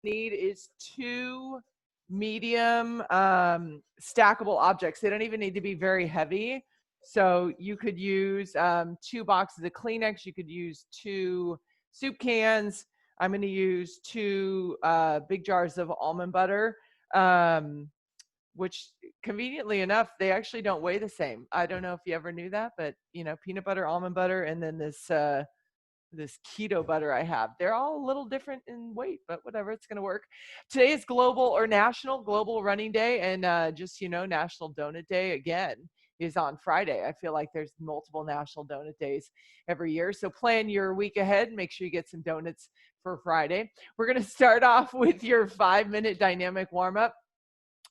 need is 2 medium stackable objects. They don't even need to be very heavy. So you could use 2 boxes of Kleenex. You could use 2 soup cans. I'm going to use 2 big jars of almond butter, which conveniently enough, they actually don't weigh the same. I don't know if you ever knew that, but you know, peanut butter, almond butter, and then this keto butter I have. They're all a little different in weight, but whatever, it's going to work. Today is global or national global running day. And just, you know, National Donut Day again is on Friday. I feel like there's multiple national donut days every year. So plan your week ahead. Make sure you get some donuts for Friday. We're going to start off with your 5-minute dynamic warm up.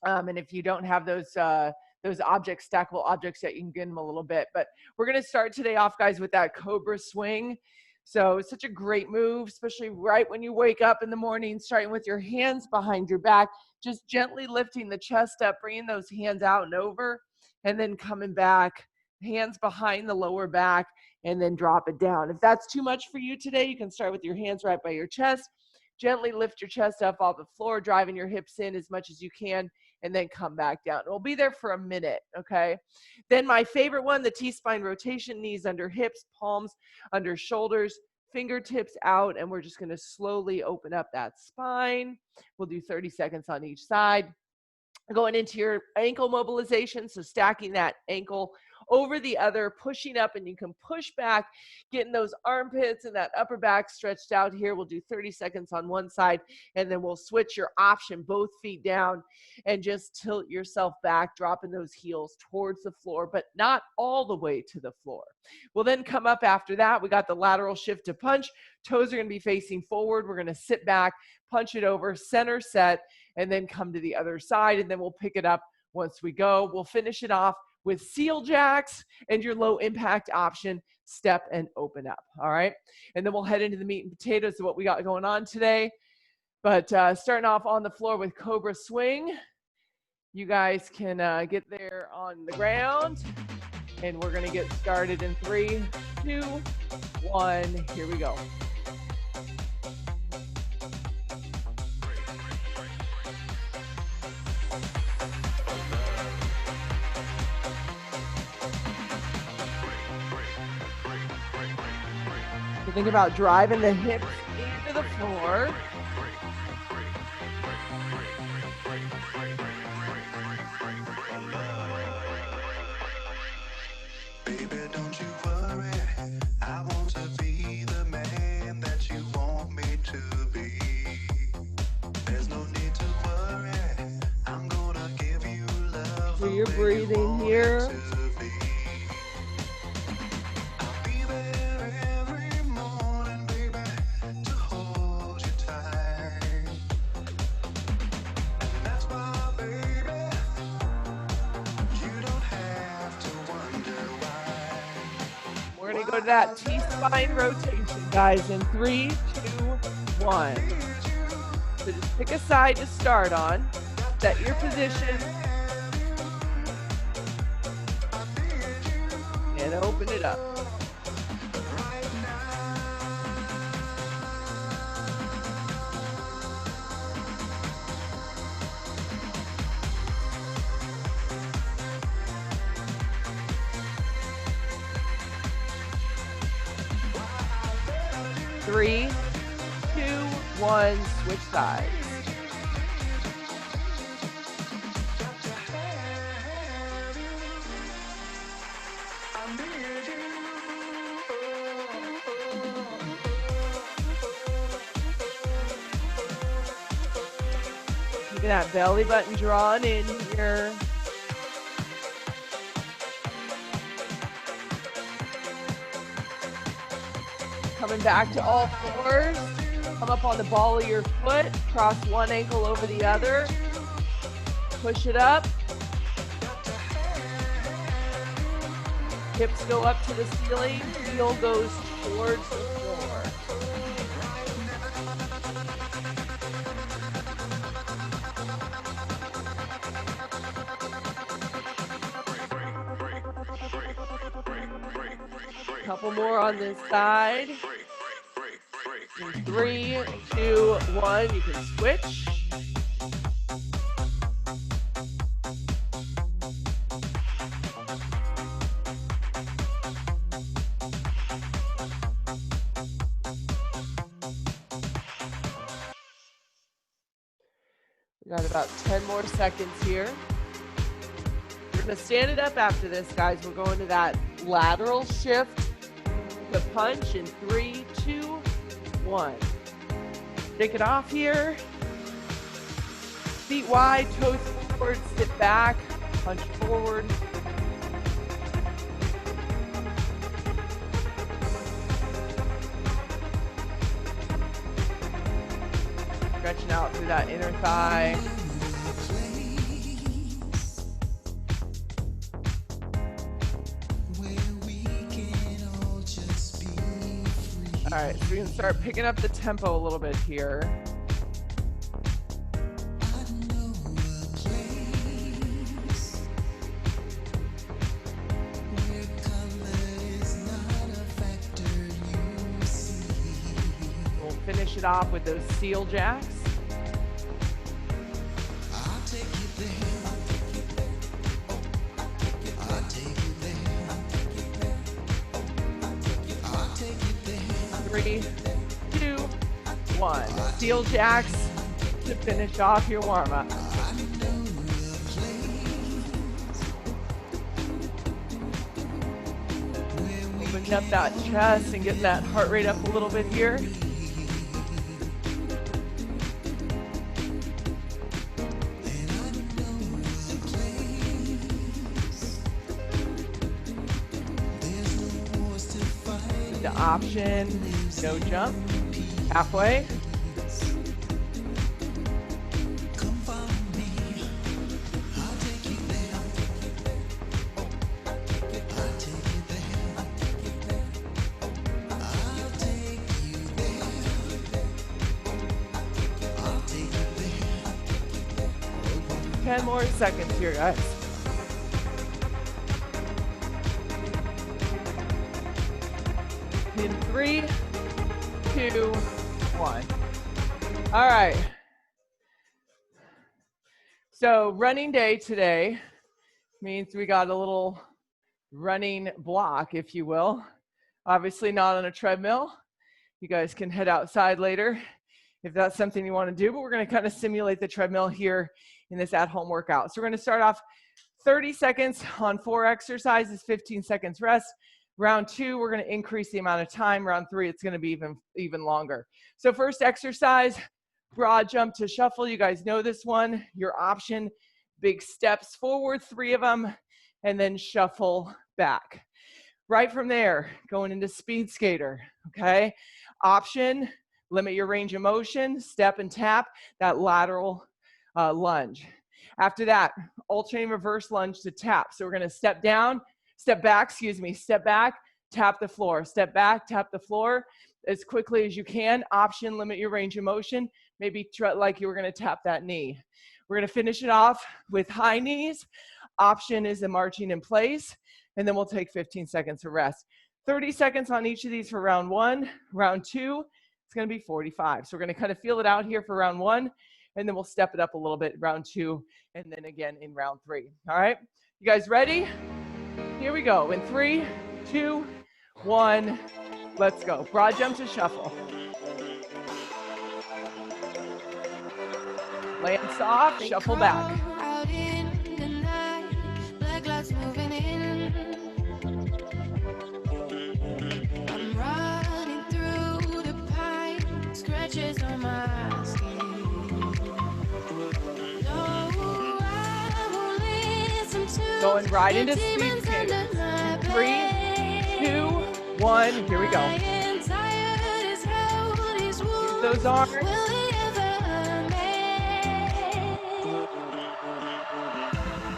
And if you don't have those objects, stackable objects yet, you can get them a little bit. But we're going to start today off, guys, with that Cobra swing. So it's such a great move, especially right when you wake up in the morning, starting with your hands behind your back, just gently lifting the chest up, bringing those hands out and over, and then coming back, hands behind the lower back, and then drop it down. If that's too much for you today, you can start with your hands right by your chest. Gently lift your chest up off the floor, driving your hips in as much as you can, and then come back down. We'll be there for a minute, okay? Then my favorite one, the T-spine rotation, knees under hips, palms under shoulders, fingertips out, and we're just gonna slowly open up that spine. We'll do 30 seconds on each side. Going into your ankle mobilization, so stacking that ankle over the other, pushing up, and you can push back, getting those armpits and that upper back stretched out here. We'll do 30 seconds on one side, and then we'll switch your option, both feet down, and just tilt yourself back, dropping those heels towards the floor, but not all the way to the floor. We'll then come up after that. We got the lateral shift to punch. Toes are going to be facing forward. We're going to sit back, punch it over, center set, and then come to the other side, and then we'll pick it up once we go. We'll finish it off with seal jacks and your low impact option, step and open up, all right? And then we'll head into the meat and potatoes of what we got going on today. But starting off on the floor with Cobra swing, you guys can get there on the ground, and we're gonna get started in 3, 2, 1, here we go. So think about driving the hips into the floor. Baby, don't you worry. I want to be the man that you want me to be. There's no need to worry. I'm gonna give you love. So you're breathing here. Go to that T-spine rotation, guys, in 3, 2, 1. So just pick a side to start on, set your position, and open it up. Three, 2, 1, switch sides. Look at that belly button drawn in here. Coming back to all fours. Come up on the ball of your foot. Cross one ankle over the other. Push it up. Hips go up to the ceiling. Heel goes towards the floor. Couple more on this side. And 3, 2, 1. You can switch. We got about 10 more seconds here. We're going to stand it up after this, guys. We're going to that lateral shift, the punch in 3, 2, 1. Take it off here. Feet wide, toes forward, sit back, punch forward. Stretching out through that inner thigh. All right, so we can start picking up the tempo a little bit here. We'll finish it off with those seal jacks. Three, 2, 1. Seal jacks to finish off your warm-up. Opening up that chest and getting that heart rate up a little bit here. The option, no jump, halfway. Ten more seconds here, guys. In 3, 2, 1. All right. So running day today means we got a little running block, if you will. Obviously not on a treadmill. You guys can head outside later if that's something you want to do, but we're going to kind of simulate the treadmill here in this at-home workout. So we're going to start off 30 seconds on 4 exercises, 15 seconds rest. Round 2, we're going to increase the amount of time. Round 3, it's going to be even longer. So first exercise, broad jump to shuffle. You guys know this one. Your option, big steps forward, 3 of them, and then shuffle back. Right from there, going into speed skater, okay? Option, limit your range of motion, step and tap, that lateral lunge. After that, alternating reverse lunge to tap. So we're going to step down, step back, step back, tap the floor, step back, tap the floor as quickly as you can. Option, limit your range of motion. Maybe like you were going to tap that knee. We're going to finish it off with high knees. Option is the marching in place, and then we'll take 15 seconds of rest. 30 seconds on each of these for round 1. Round 2, it's going to be 45. So we're going to kind of feel it out here for round 1, and then we'll step it up a little bit round 2, and then again in round 3. All right, you guys ready? Here we go. In 3, 2, 1, let's go. Broad jump to shuffle. Land soft, shuffle back. On my skin. No, I won't listen to going right into speed skater. 3, 2, 1, here we go. Use those arms.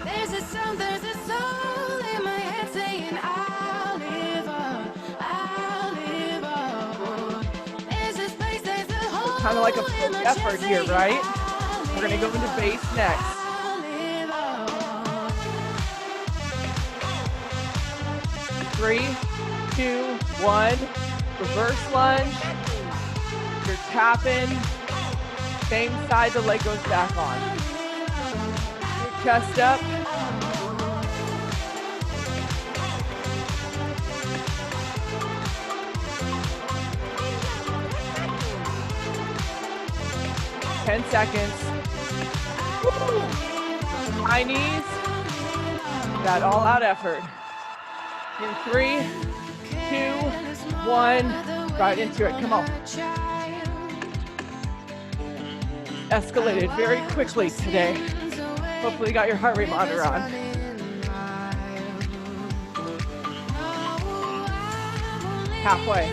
There's a sound, there's a soul in my head saying I'll live on, I'll live on. There's a space, there's a hole. Kind of like a full effort here, right? We're going to go into base next. 3, 2, 1, reverse lunge. You're tapping. Same side the leg goes back on. Your chest up. Ten seconds. Woo. High knees. That all-out effort. In 3, 2, 1. Right into it. Come on. Escalated very quickly today. Hopefully you got your heart rate monitor on. Halfway.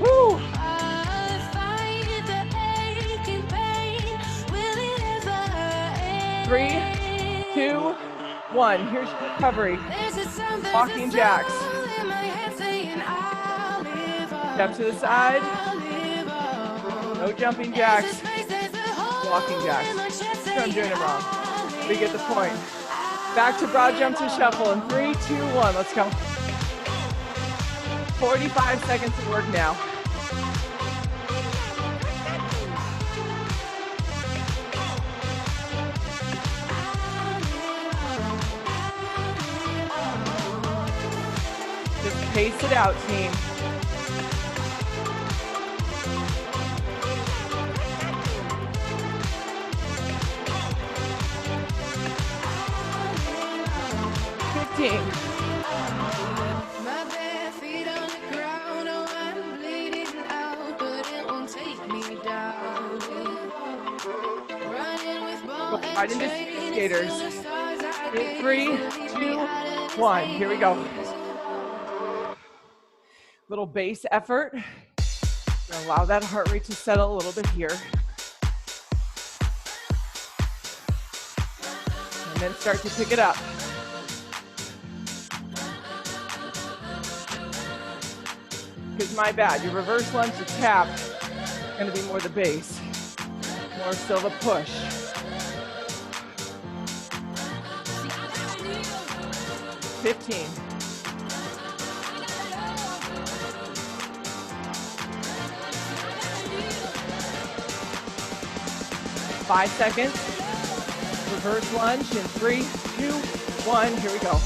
Woo! 3, 2, 1. Here's your recovery. Walking jacks. Step to the side. No jumping jacks. Walking jacks. Sure, I'm doing it wrong. We get the point. Back to broad jump to shuffle in 3, 2, 1. Let's go. 45 seconds of work now. Just pace it out, team. My bare feet on the ground, oh, I'm bleeding out, but it won't take me down. Running with ball and right into skaters. In 3, 2, 1. Here we go. Little base effort. Allow that heart rate to settle a little bit here. And then start to pick it up. Because my bad, your reverse lunge to tap is going to be more the base, more still the push. $15. Five seconds. Reverse lunge in 3, 2, 1. Here we go.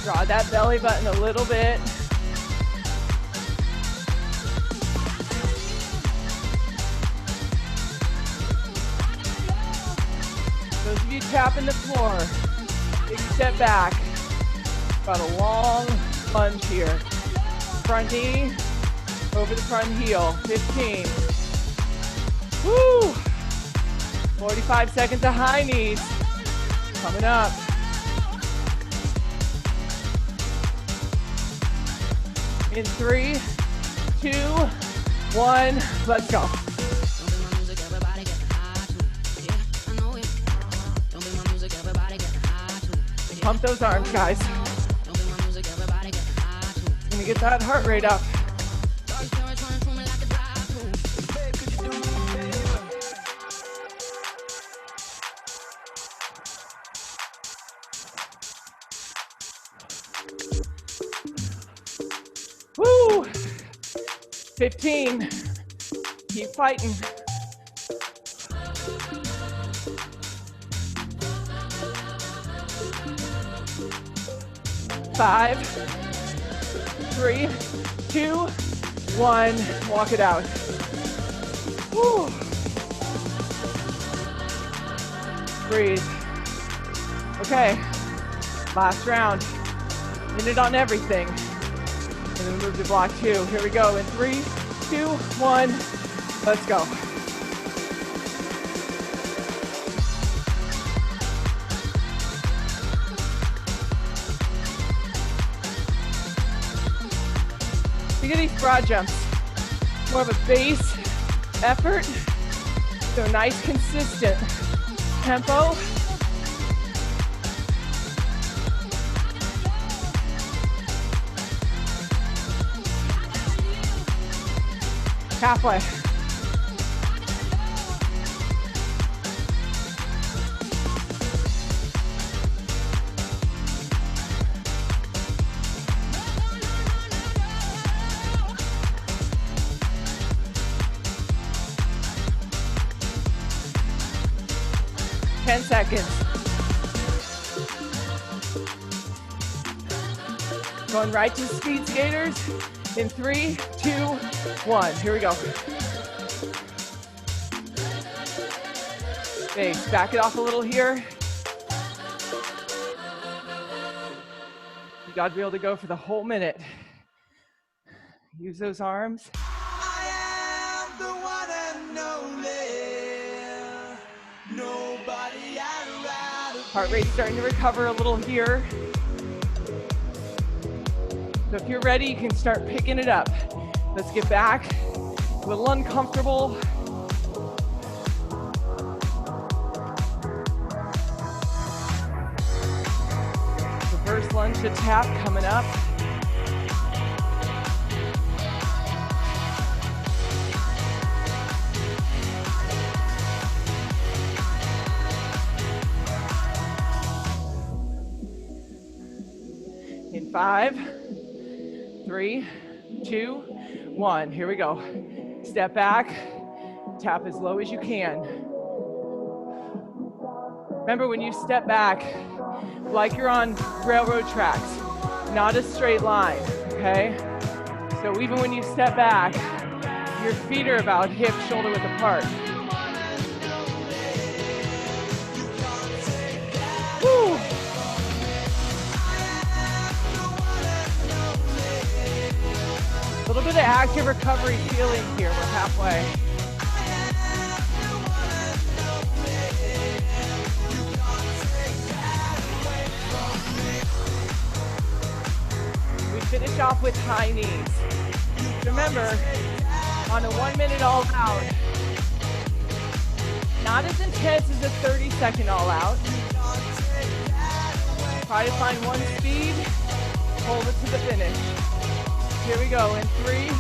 Draw that belly button a little bit. Those of you tapping the floor, big step back. Got a long lunge here. Front knee over the front heel. 15. Woo! 45 seconds of high knees. Coming up. In 3, 2, 1, let's go. Pump those arms, guys. It's gonna get that heart rate up. Woo! 15. Keep fighting. 5, 3, 2, 1. Walk it out. Woo! Breathe. Okay. Last round. Minute on everything. And then move to block 2. Here we go. In 3, 2, 1. Let's go. Think of these broad jumps. More of a base effort. So nice, consistent tempo. Halfway. 10 seconds. Going right to speed skaters in 3, 2, 1. Here we go. Base, back it off a little here. You gotta be able to go for the whole minute. Use those arms. I am the one and only. Nobody I'd rather be. Heart rate starting to recover a little here. So if you're ready, you can start picking it up. Let's get back. A little uncomfortable. Reverse lunge to tap coming up. In 5, 3, 2, 1. Here we go. Step back, tap as low as you can. Remember, when you step back, like you're on railroad tracks, not a straight line, okay? So even when you step back, your feet are about hip, shoulder width apart. Woo! A little bit of active recovery feeling here. We're halfway. We finish off with high knees. Remember, on a 1 minute all out, not as intense as a 30-second all out. Try to find one speed, hold it to the finish. Here we go in 3, 2,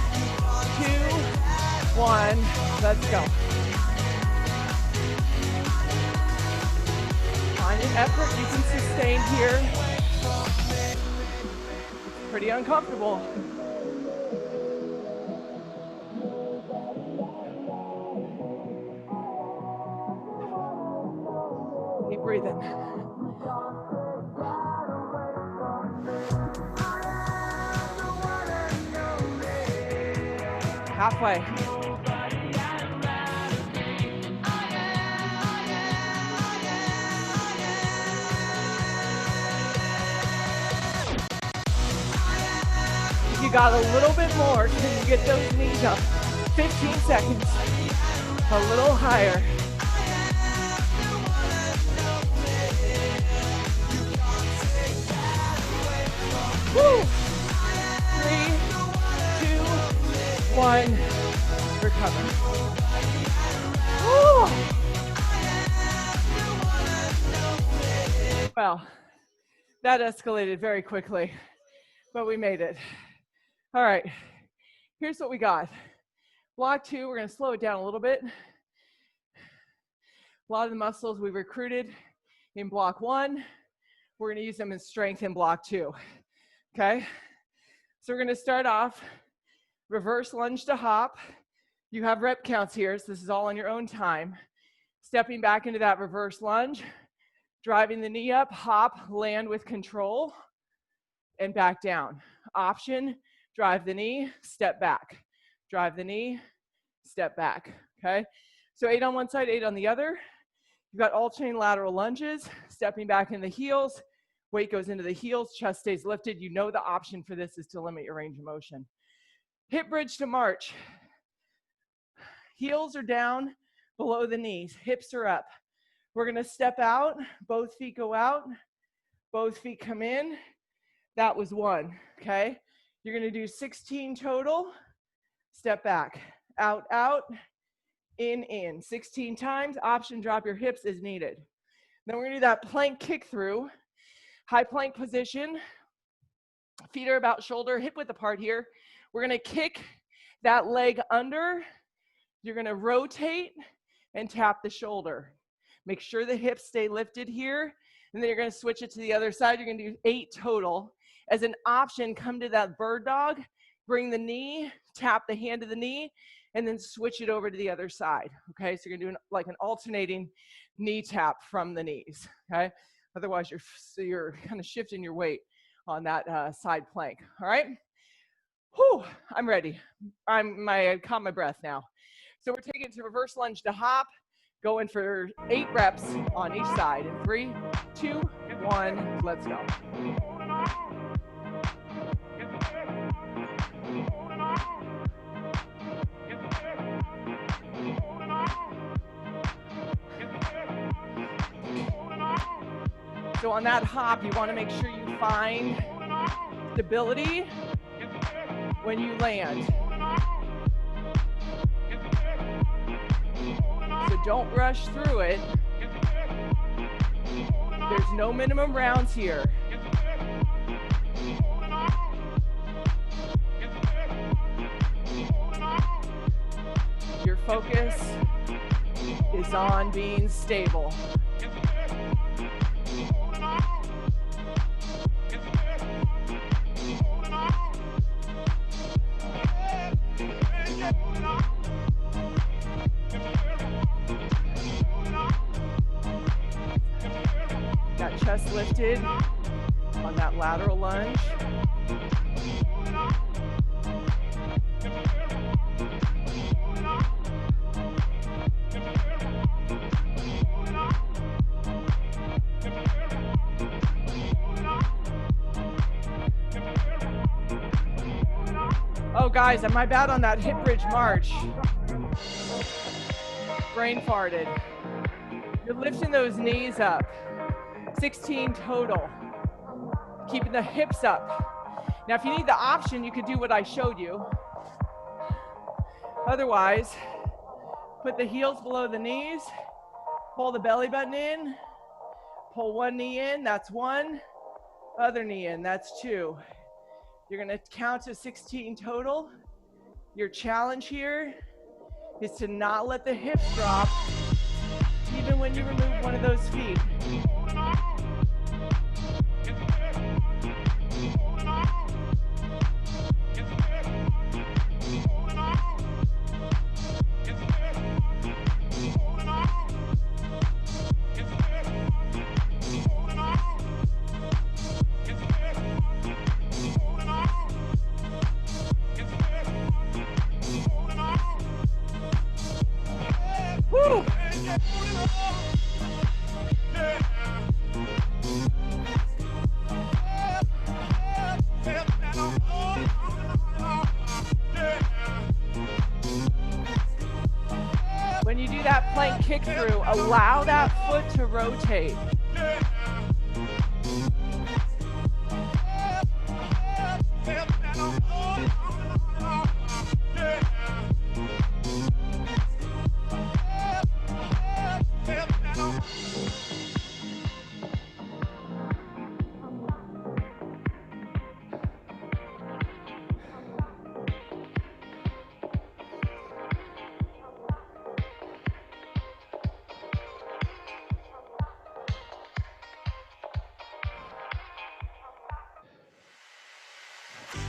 1, let's go. Find an effort you can sustain here. It's pretty uncomfortable. Keep breathing. Halfway. You got a little bit more. Can you get those knees up? 15 seconds. A little higher. Woo! 3, 2, 1. Recover. Woo! Well, that escalated very quickly, but we made it. All right, here's what we got. Block 2, we're gonna slow it down a little bit. A lot of the muscles we recruited in block 1, we're gonna use them in strength in block 2, okay? So we're gonna start off, reverse lunge to hop. You have rep counts here, so this is all on your own time. Stepping back into that reverse lunge, driving the knee up, hop, land with control, and back down. Option, drive the knee, step back. Drive the knee, step back, okay? So 8 on one side, 8 on the other. You've got alternating lateral lunges, stepping back in the heels, weight goes into the heels, chest stays lifted. You know the option for this is to limit your range of motion. Hip bridge to march. Heels are down below the knees, hips are up. We're gonna step out, both feet go out, both feet come in. That was 1, okay? You're gonna do 16 total. Step back, out, out, in. 16 times, option, drop your hips as needed. Then we're gonna do that plank kick through. High plank position, feet are about shoulder, hip width apart here. We're gonna kick that leg under. You're gonna rotate and tap the shoulder. Make sure the hips stay lifted here, and then you're gonna switch it to the other side. You're gonna do 8 total. As an option, come to that bird dog, bring the knee, tap the hand of the knee, and then switch it over to the other side, okay? So you're gonna do like an alternating knee tap from the knees, okay? Otherwise, you're kind of shifting your weight on that side plank, all right? Whew, I'm ready. I caught my breath now. So we're taking it to reverse lunge to hop, going for 8 reps on each side. In 3, 2, 1, let's go. So on that hop, you want to make sure you find stability when you land. So don't rush through it. There's no minimum rounds here. Your focus is on being stable. That chest lifted on that lateral lunge. Oh guys, am I bad on that hip bridge march? Brain farted. You're lifting those knees up. 16 total. Keeping the hips up. Now if you need the option, you could do what I showed you. Otherwise, put the heels below the knees, pull the belly button in, pull one knee in, that's 1, other knee in, that's 2. You're gonna count to 16 total. Your challenge here is to not let the hips drop, even when you remove one of those feet. Woo! When you do that plank kick through, allow that foot to rotate.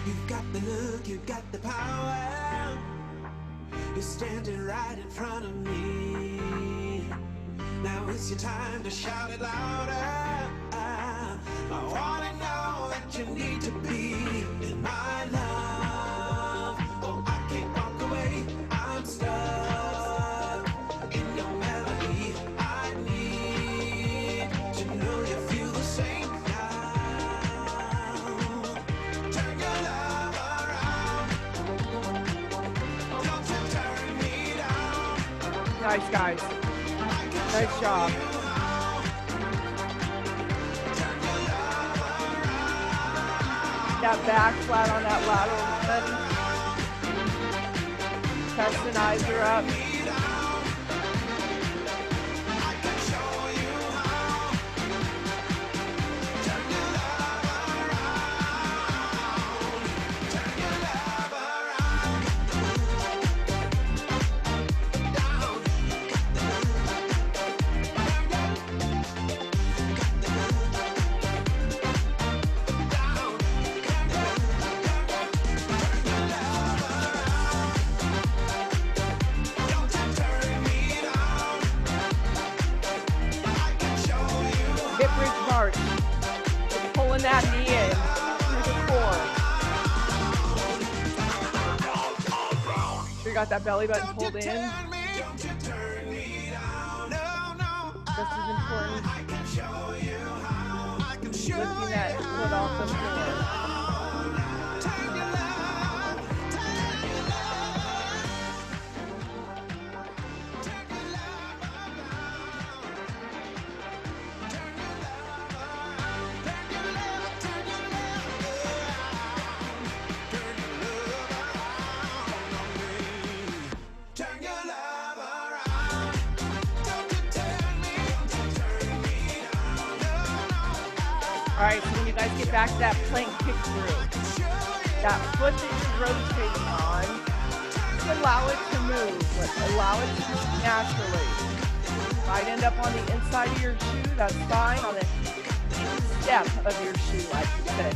You've got the look, you've got the power. You're standing right in front of me. Now it's your time to shout it louder. I wanna know that you need to be in my love. Oh, I can't walk away, I'm stuck in your melody. I need to know you feel the same now. Turn your love around. Don't you turn me down. Nice, guys. Nice job. That back flat on that lateral button. Chest and eyes are up. Hip bridge march. We're pulling that knee in through the core. Make sure you got that belly button pulled in. Just as important, lifting that foot off the floor. All right, so when you guys get back to that plank kick through, that foot that you're rotating on, just allow it to move, allow it to move naturally. Might end up on the inside of your shoe, that's fine, on the instep of your shoe, I should say,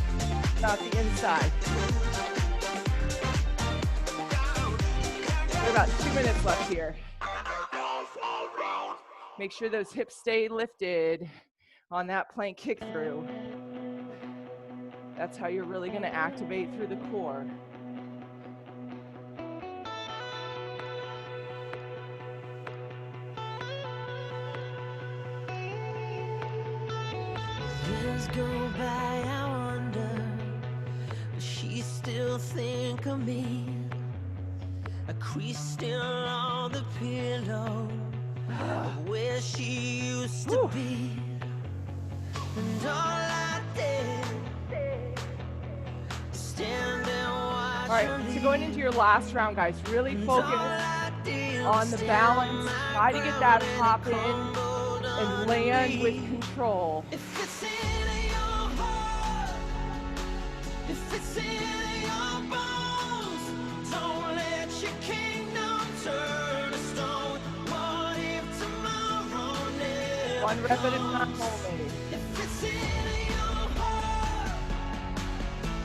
not the inside. We have about 2 minutes left here. Make sure those hips stay lifted on that plank kick through. That's how you're really going to activate through the core. Years go by, I wonder, will she still think of me? A crease still on the pillow of where she used to be. And all I did, stand and watch. All right, so going into your last round, guys, really focus on the balance. Try to get that hop in and land with control. If it's in your heart, if it's in your bones, don't let your kingdom turn to stone. What if tomorrow never One rep at a time only. If it's in your heart,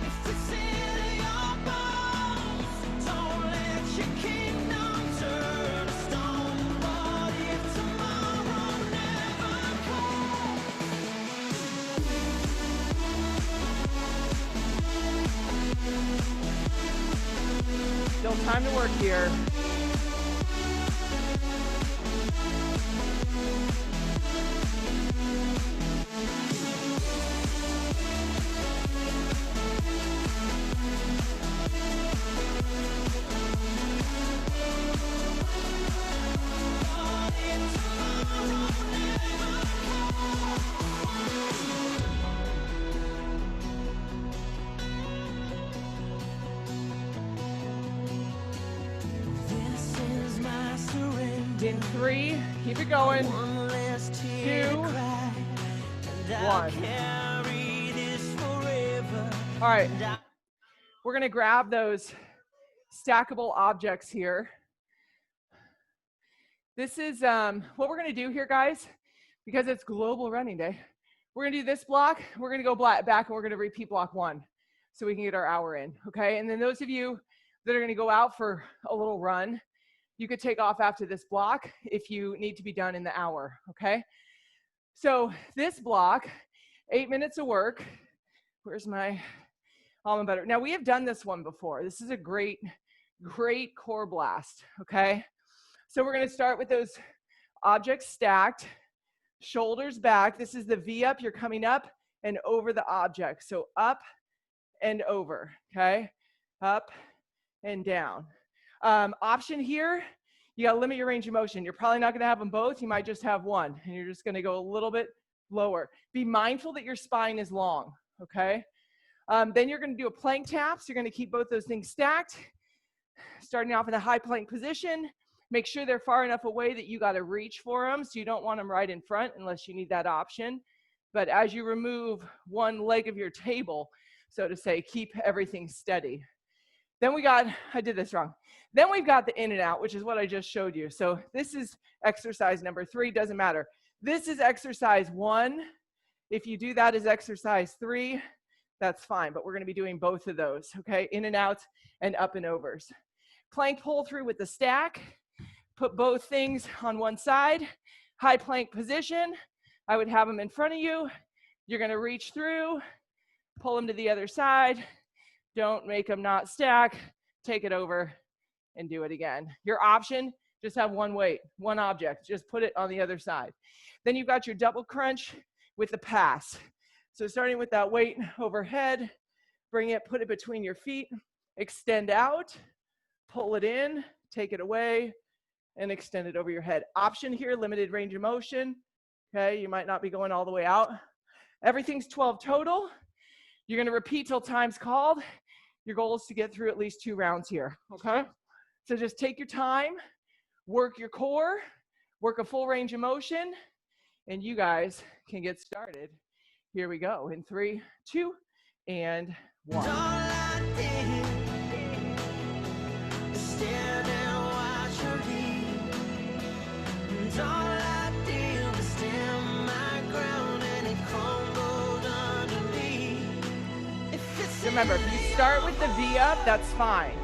if it's in your bones, don't let your kingdom turn to stone. What if tomorrow never comes? Still time to work here. In 3, keep it going. 2, 1. All right, we're gonna grab those stackable objects here. This is what we're gonna do here, guys, because it's Global Running Day. We're gonna do this block, we're gonna go back and we're gonna repeat block 1 so we can get our hour in, okay? And then those of you that are gonna go out for a little run, you could take off after this block if you need to be done in the hour, okay? So this block, 8 minutes of work. Where's my almond butter? Now we have done this one before. This is a great, great core blast, okay? So we're gonna start with those objects stacked, shoulders back. This is the V up, you're coming up and over the object. So up and over, okay? Up and down. Option here, you gotta limit your range of motion. You're probably not gonna have them both, you might just have one, and you're just gonna go a little bit lower. Be mindful that your spine is long, okay? Then you're gonna do a plank tap, so you're gonna keep both those things stacked. Starting off in a high plank position, make sure they're far enough away that you gotta reach for them, so you don't want them right in front unless you need that option. But as you remove one leg of your table, so to say, keep everything steady. Then we got, I did this wrong. Then we've got the in and out, which is what I just showed you. So this is exercise number 3, doesn't matter. This is exercise 1. If you do that as exercise 3, that's fine, but we're gonna be doing both of those, okay? In and out and up and overs. Plank pull through with the stack. Put both things on one side. High plank position. I would have them in front of you. You're going to reach through, pull them to the other side. Don't make them not stack. Take it over and do it again. Your option, just have one weight, one object. Just put it on the other side. Then you've got your double crunch with the pass. So starting with that weight overhead, bring it, put it between your feet, extend out, pull it in, take it away, and extend it over your head. Option here, limited range of motion. Okay, you might not be going all the way out. Everything's 12 total. You're gonna repeat till time's called. Your goal is to get through at least 2 rounds here, okay? So just take your time, work your core, work a full range of motion, and you guys can get started. Here we go in 3, 2, and 1. Remember, if you start with the V up, that's fine.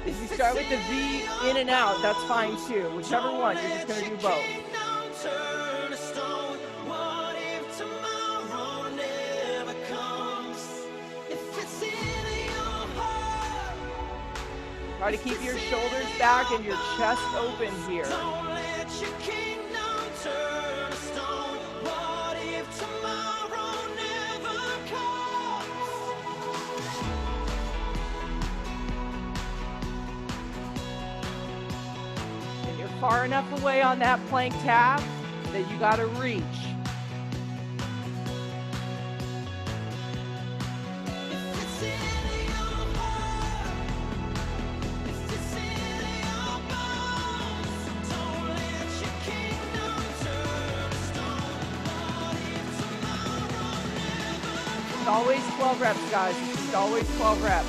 If you start with the V in and out, that's fine too. Whichever one, you're just going to do both. Try to keep your shoulders back and your chest open here. And you're far enough away on that plank tap that you got to reach. Always 12 reps, guys. It's just always 12 reps.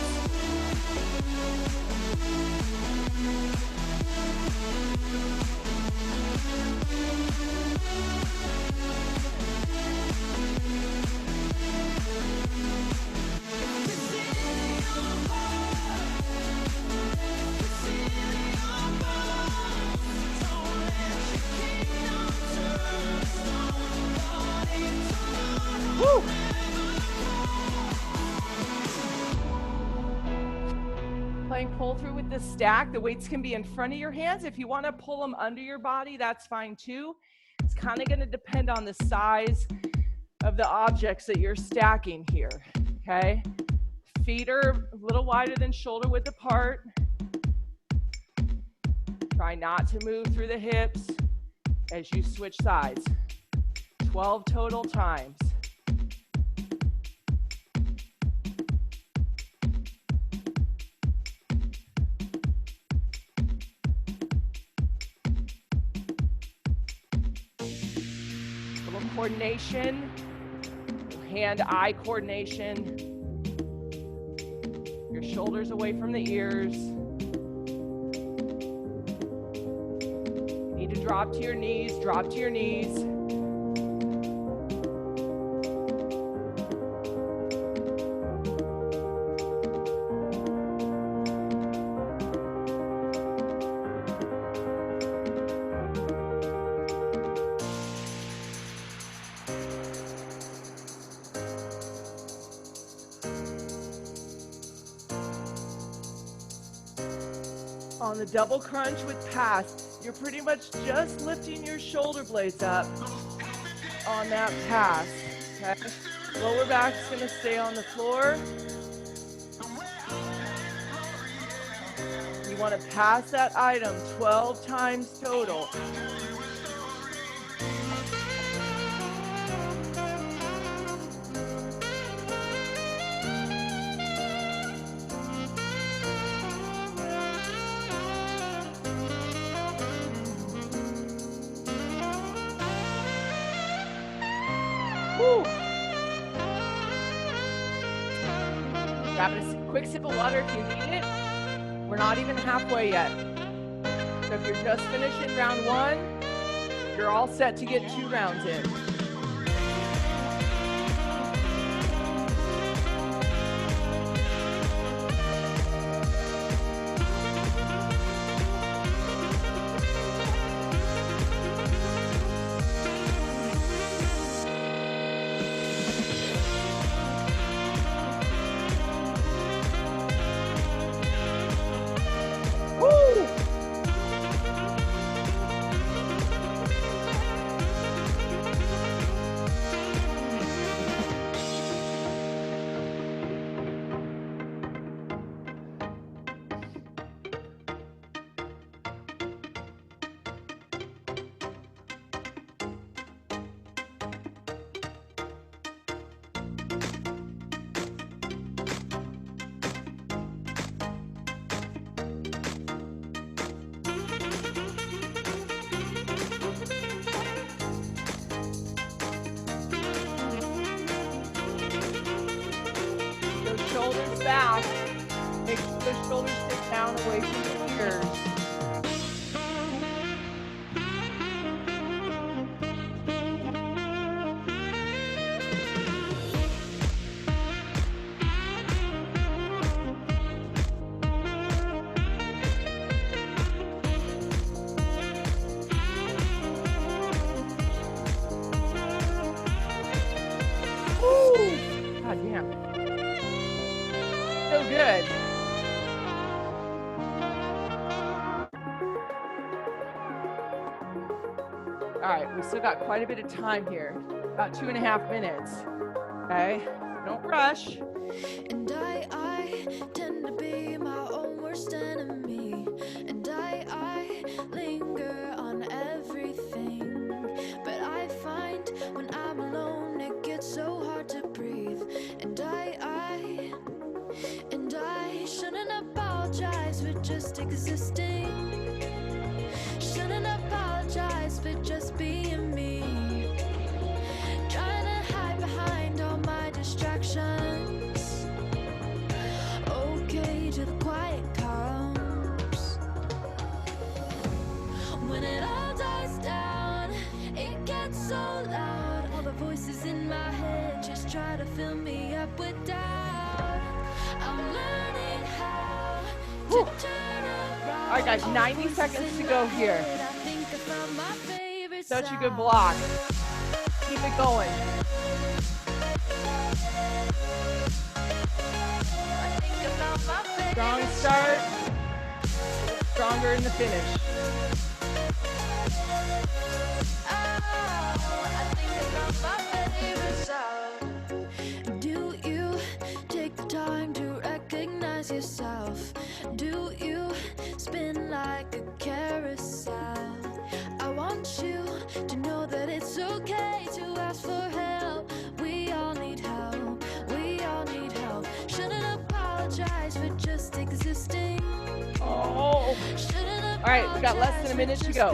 Woo! Playing pull through with the stack. The weights can be in front of your hands. If you want to pull them under your body, that's fine too. It's kind of going to depend on the size of the objects that you're stacking here, okay? Feet are a little wider than shoulder width apart. Try not to move through the hips as you switch sides. 12 total times. Coordination, hand-eye coordination, your shoulders away from the ears. You need to drop to your knees, drop to your knees. On the double crunch with pass, you're pretty much just lifting your shoulder blades up on that pass, okay? Lower back's gonna stay on the floor. You wanna pass that item 12 times total. Woo. Grab a quick sip of water if you need it. We're not even halfway yet. So if you're just finishing round 1, you're all set to get 2 rounds in. those shoulders stick down away from the ears. God damn. So good. All right, we still got quite a bit of time here. About 2.5 minutes. Okay, don't rush. And I tend to be my own worst enemy. And I linger on everything. But I find when I'm alone it gets so hard to breathe. And I shouldn't apologize for just existing. Shouldn't apologize for just being me. Trying to hide behind all my distractions. Okay to the quiet calms. When it all dies down, it gets so loud. All the voices in my head just try to fill me up with doubt. I'm learning how to turn around. All right, guys, 90 seconds to go here. I think I found my favorite Such a good sound. block. Keep it going. I think I found my favorite Strong start. Stronger in the finish. Do you take the time to recognize yourself? Do you spin like a carousel? I want you to know that it's okay to ask for help. We all need help. We all need help. Shouldn't apologize for just existing. Oh. Shouldn't All right, we got less than a minute to go.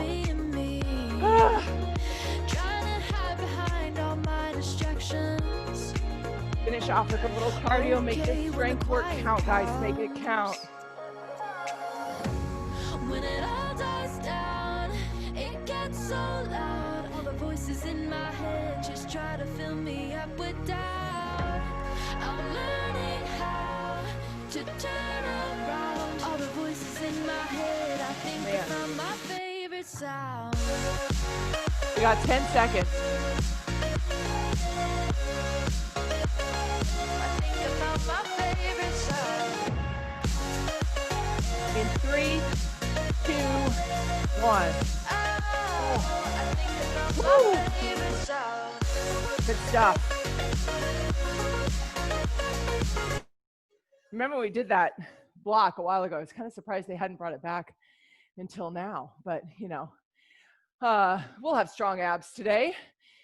Trying to hide behind all my distractions. Finish off with a little cardio. Make this strength work count, guys. Make it count. When it all dies down, it gets so loud. All the voices in my head just try to fill me up with doubt. I'm learning how to turn around. All the voices in my head, I think I found my favorite sound. We got 10 seconds. I think I found my favorite sound. In 3, 2, 1. I think I found my favorite sound. Good stuff. Remember we did that block a while ago. I was kind of surprised they hadn't brought it back until now, but you know, we'll have strong abs today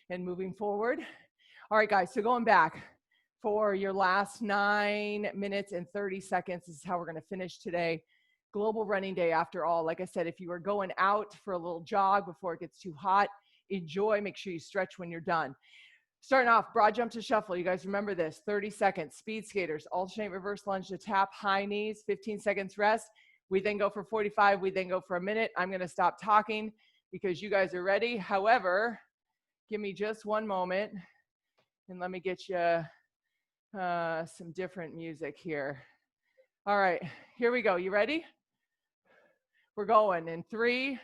and moving forward. All right, guys, so going back for your last 9 minutes and 30 seconds, this is how we're going to finish today. Global Running Day, after all. Like I said, if you are going out for a little jog before it gets too hot, enjoy. Make sure you stretch when you're done. Starting off, broad jump to shuffle. You guys remember this, 30 seconds. Speed skaters, alternate reverse lunge to tap, high knees, 15 seconds rest. We then go for 45. We then go for a minute. I'm going to stop talking because you guys are ready. However, give me just one moment and let me get you some different music here. All right, here we go. You ready? We're going in 3. Let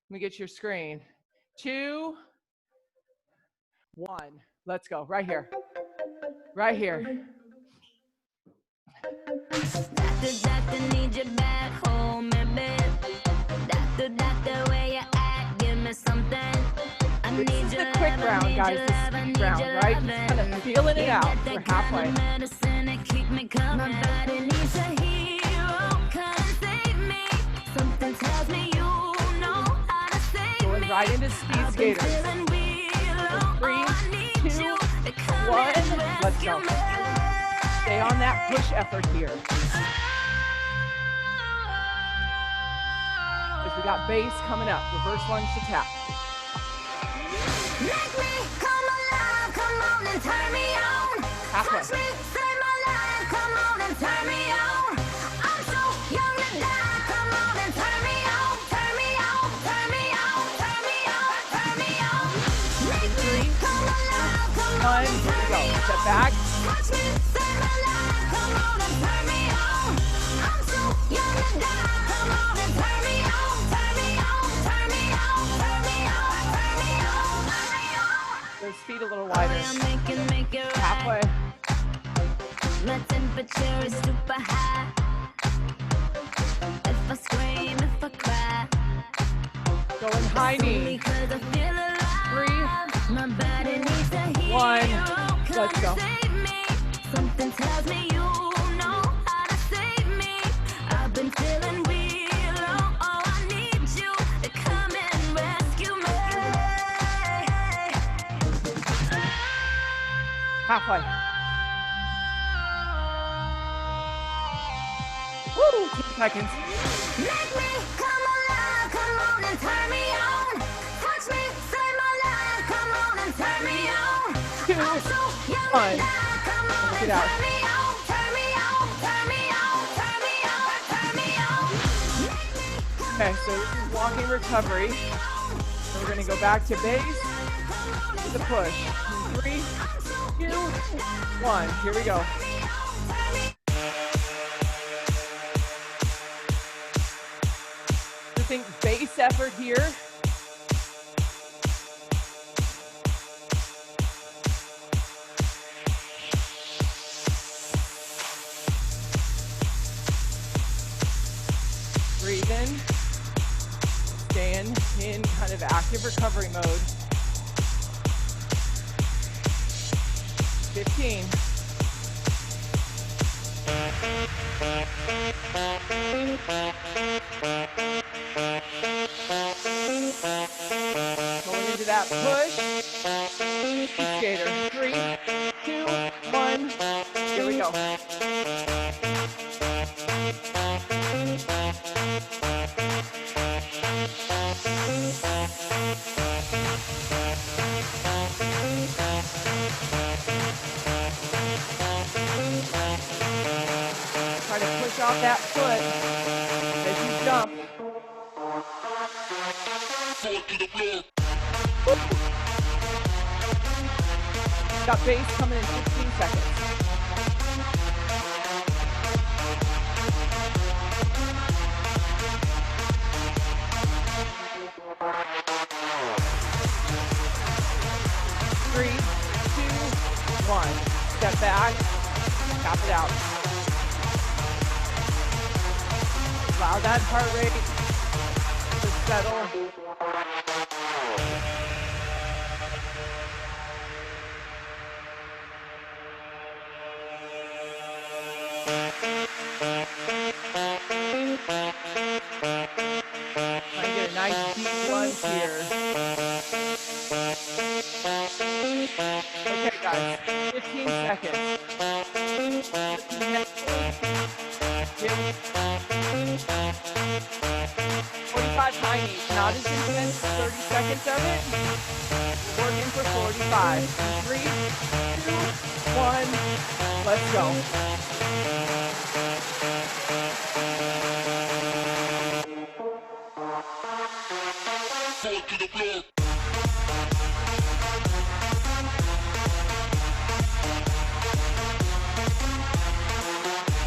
me get your screen. 2, 1. Let's go. Right here. Right here. Doctor, need you back home, baby. Doctor, where you at? Give me something. I This need is your the quick love, I round, need guys. your The love, I speed need round, your right? love, Just kind of feeling it out. We're halfway. Medicine that keep me coming. My body needs a hero. Come and save me. Something tells me you know how to save Going me. right into speed I've been skaters. feeling real low. 3, Oh, I need 2, you to come 1. and Let's rescue go. me. Stay on that push effort here. Because we got bass coming up. Reverse lunge to tap. Make me come alive, come on and turn me on. Halfway. Touch me, save my life, come on and turn me on. I'm so one, here we go. Step back. Touch me, say my life, come on and turn me on. I'm too young to die, come on and turn me on, turn me on, turn me on, turn me on, turn me on, turn me on. Those feet a little wider. Make it right. Halfway. My temperature is super high. If I scream, if I cry, Going high knee. because I feel alive. My body needs a hero. One. Let's Come go. save me. Something tells me you know how to save me. I've been feeling real low. Oh, I need you to come and rescue me. Halfway. Woo! 2 seconds. Make me come alive, come on and turn me on. Touch me, save my life, come on and turn me on. 2, I'm so young 1. to die, come on Get and out. turn me on, turn me on, turn me on, turn me on, turn me on. Make me come Okay, so this is walking recovery. So we're gonna go back to base with the push. 3, 2, 1. Here we go. I think base effort here. Breathe in. Staying in kind of active recovery mode. 15. Going into that push. Skater. 3, 2, 1. Here we go. Try to push off that foot as you jump. Got base coming in 15 seconds. Three, 2, 1. Step back, tap it out. Allow that heart rate to settle. Try to get a nice deep lunge here. Okay, guys, 15 seconds. Give 45 high knees, not as intense, 30 seconds of it. Working for 45. 3, 2, 1, let's go.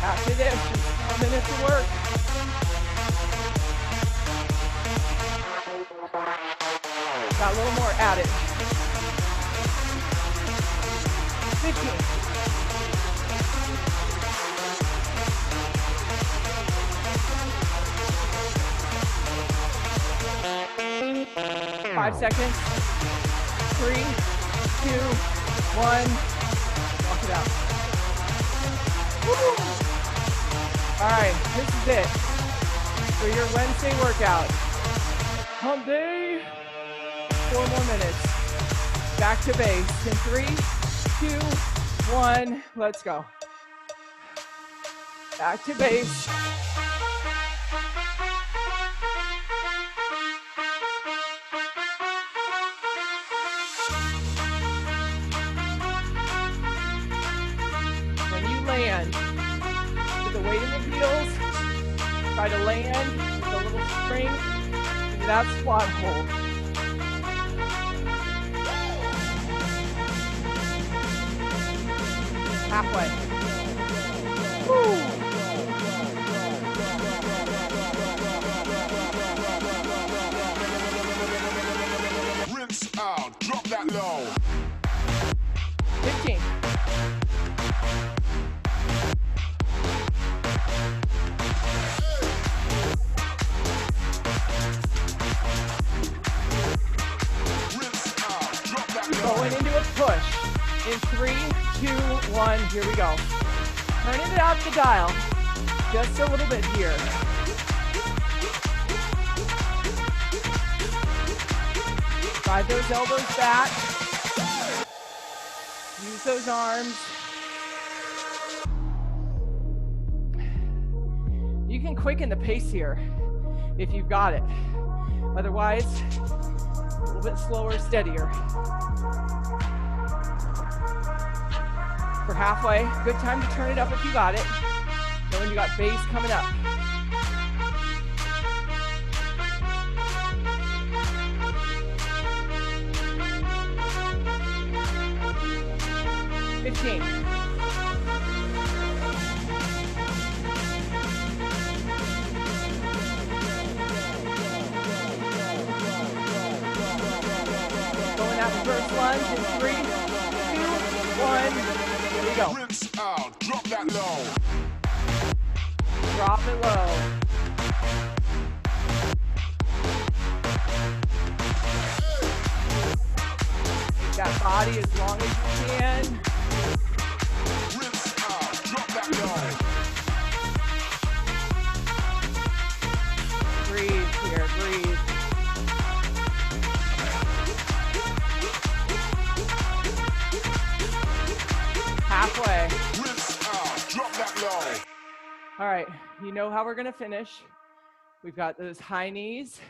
After this, just 4 minutes of work. Got a little more at it. 15. 5 seconds. 3, 2, 1. Walk it out. Woo! All right, this is it for your Wednesday workout. Hump day. 4 more minutes. Back to base in 3, 2, 1. Let's go. Back to base. When you land with the weight in the heels, try to land with a little spring into that squat hold. halfway. Woo. Rinse out, drop that low. 15. Rinse out, drop that low. Going into a push. In 3, 2, 1, here we go. Turning it out the dial. Just a little bit here. Drive those elbows back. Use those arms. You can quicken the pace here if you've got it. Otherwise, a little bit slower, steadier. For halfway, good time to turn it up if you got it. Knowing you got bass coming up. Going out reverse lunge in 3, 2, 1. Here we go. Rinse out, drop that low. Drop it low. Take that body as long as you can. Rinse out, drop that low. Breathe here, breathe. Halfway. Rinse out, drop that low. All right, you know how we're gonna finish. We've got those high knees.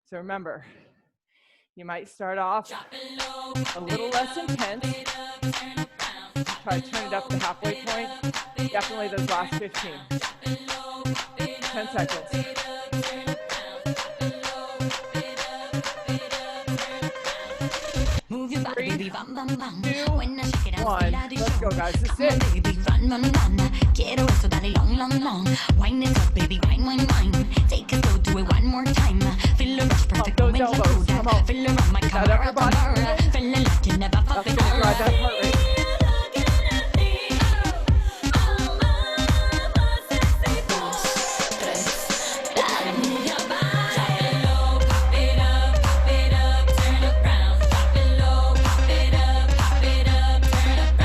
So remember, you might start off a little less intense. Try to turn it up to the halfway point. Definitely those last 15. 10 seconds. Move your body, 3, baby, bam, bam, bam. 2, When I shake it, I 1. feel like Let's go, guys. This is Come on, it. baby, run, run, run. Quiero eso, dale long, long, long. Wine it up, baby, wine, wine, wine. Take it slow, do it one more time. Feel the rush, perfect, those when you elbows, do come that. on. Feel around my Get that camera, upper body camera. Feeling like you never fuck That's it gonna drive that heart rate.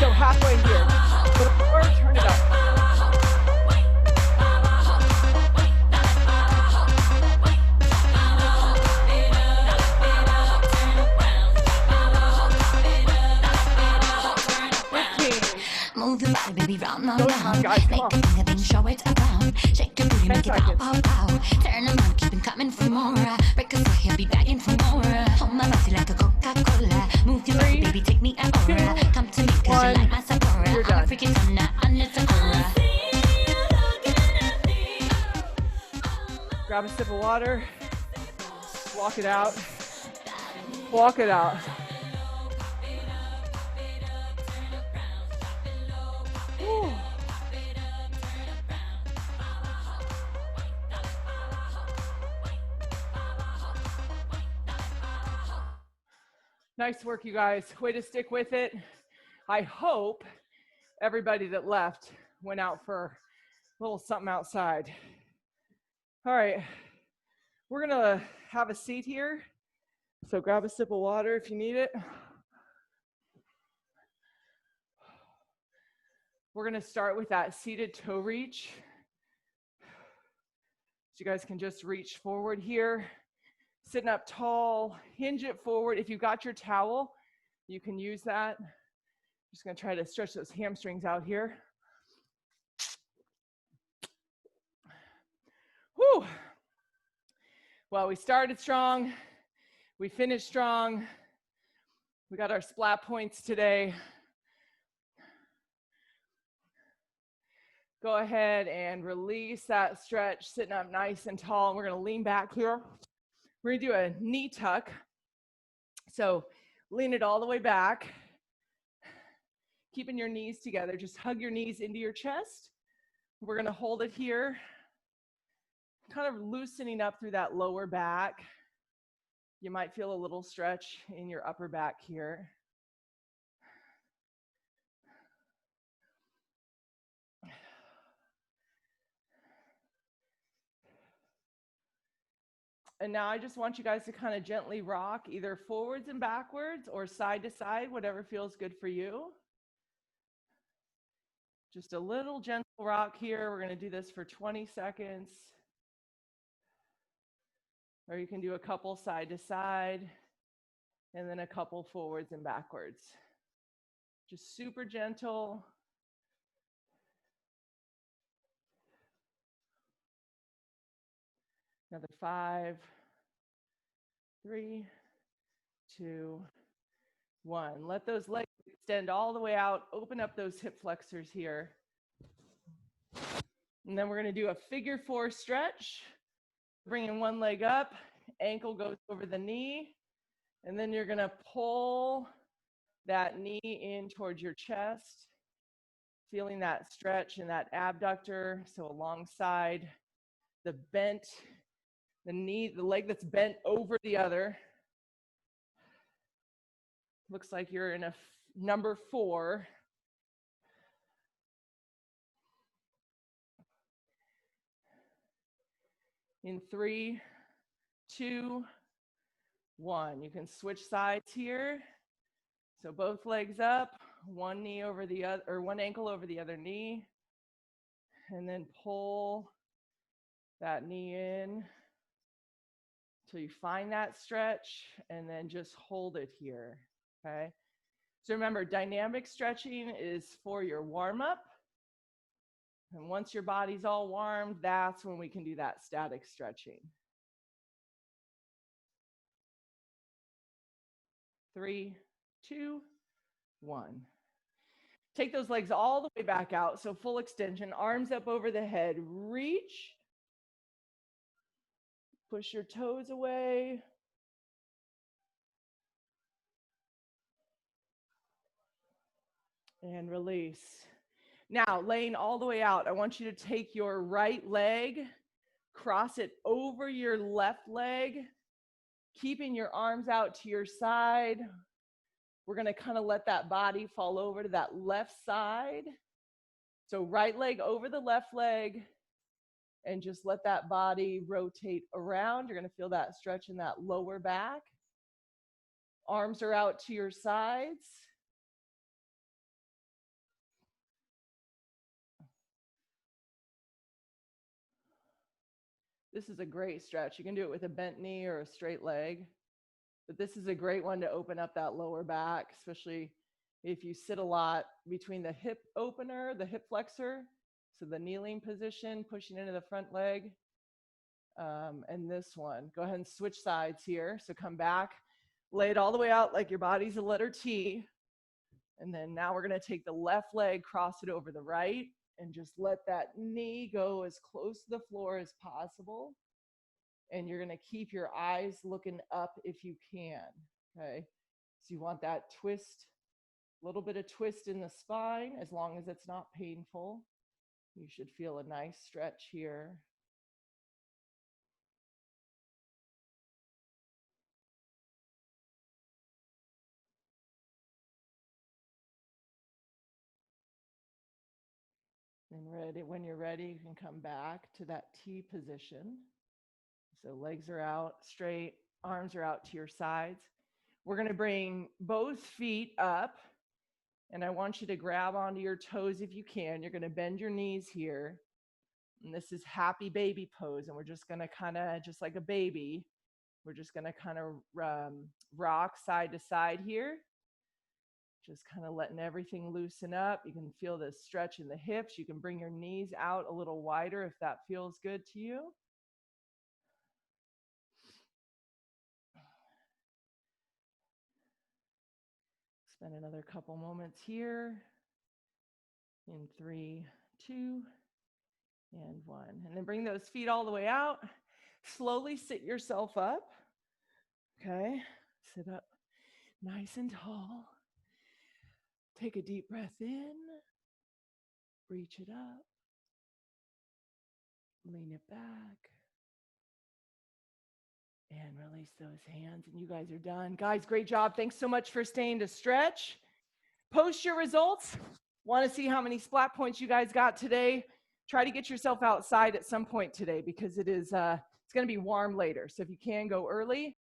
So halfway here. Or turn it up. Move your body, baby, round, round, Go round. on, guys, come Make on. a thing, a thing, show it around. Shake your booty, 10 make it pow, seconds. pow, pow. Turn them on, keep 'em coming for more. Break a sweat, be begging for more. Hold my body like a Coca-Cola. Move your body, 3, baby, take me out. 2, Come to me, 'cause 1. you like my Sephora. You're I'm a done. freaking Donna, I'm a Sephora. Grab a sip of water. Walk it out. Walk it out. Whew. Nice work, you guys. Way to stick with it. I hope everybody that left went out for a little something outside. All right, we're gonna have a seat here. So grab a sip of water if you need it. We're gonna start with that seated toe reach. So you guys can just reach forward here. Sitting up tall, hinge it forward. If you've got your towel, you can use that. Just gonna try to stretch those hamstrings out here. Whew. Well, we started strong. We finished strong. We got our splat points today. Go ahead and release that stretch, sitting up nice and tall. And we're gonna lean back here. We're gonna do a knee tuck. So lean it all the way back. keeping your knees together. Just hug your knees into your chest. We're going to hold it here, kind of loosening up through that lower back. You might feel a little stretch in your upper back here. And now I just want you guys to kind of gently rock either forwards and backwards or side to side, whatever feels good for you. Just a little gentle rock here. We're going to do this for 20 seconds. Or you can do a couple side to side and then a couple forwards and backwards. Just super gentle. Another 5, 3, 2, 1. Let those legs extend all the way out. Open up those hip flexors here. And then we're going to do a figure 4 stretch. Bringing one leg up, ankle goes over the knee. And then you're going to pull that knee in towards your chest. Feeling that stretch in that abductor. So alongside the bent, the knee, the leg that's bent over the other. Looks like you're in a number 4. In 3, 2, 1. You can switch sides here. So both legs up, one knee over the other, or one ankle over the other knee. And then pull that knee in till you find that stretch, and then just hold it here, okay? So remember, dynamic stretching is for your warm-up. And once your body's all warmed, that's when we can do that static stretching. 3, 2, 1. Take those legs all the way back out. So full extension, arms up over the head, reach. Push your toes away. And release. Now, laying all the way out, I want you to take your right leg, cross it over your left leg, keeping your arms out to your side. We're going to kind of let that body fall over to that left side. So right leg over the left leg, and just let that body rotate around. You're going to feel that stretch in that lower back. Arms are out to your sides. This is a great stretch. You can do it with a bent knee or a straight leg, but this is a great one to open up that lower back, especially if you sit a lot between the hip opener, the hip flexor, so the kneeling position, pushing into the front leg, and this one. Go ahead and switch sides here. So come back, lay it all the way out like your body's a letter T, and then now we're going to take the left leg, cross it over the right, and just let that knee go as close to the floor as possible. And you're going to keep your eyes looking up if you can, okay? So you want that twist, a little bit of twist in the spine, as long as it's not painful. You should feel a nice stretch here. And ready, when you're ready, you can come back to that T position. So legs are out straight, arms are out to your sides. We're going to bring both feet up, and I want you to grab onto your toes if you can. You're going to bend your knees here. And this is happy baby pose, and we're just going to kind of, just like a baby, we're just going to kind of rock side to side here. Just kind of letting everything loosen up. You can feel the stretch in the hips. You can bring your knees out a little wider if that feels good to you. Spend another couple moments here. In 3, 2, and 1. And then bring those feet all the way out. Slowly sit yourself up. Okay, sit up nice and tall. Take a deep breath in. Reach it up. Lean it back. And release those hands. And you guys are done. Guys, great job. Thanks so much for staying to stretch. Post your results. Want to see how many splat points you guys got today. Try to get yourself outside at some point today because it's going to be warm later. So if you can, go early.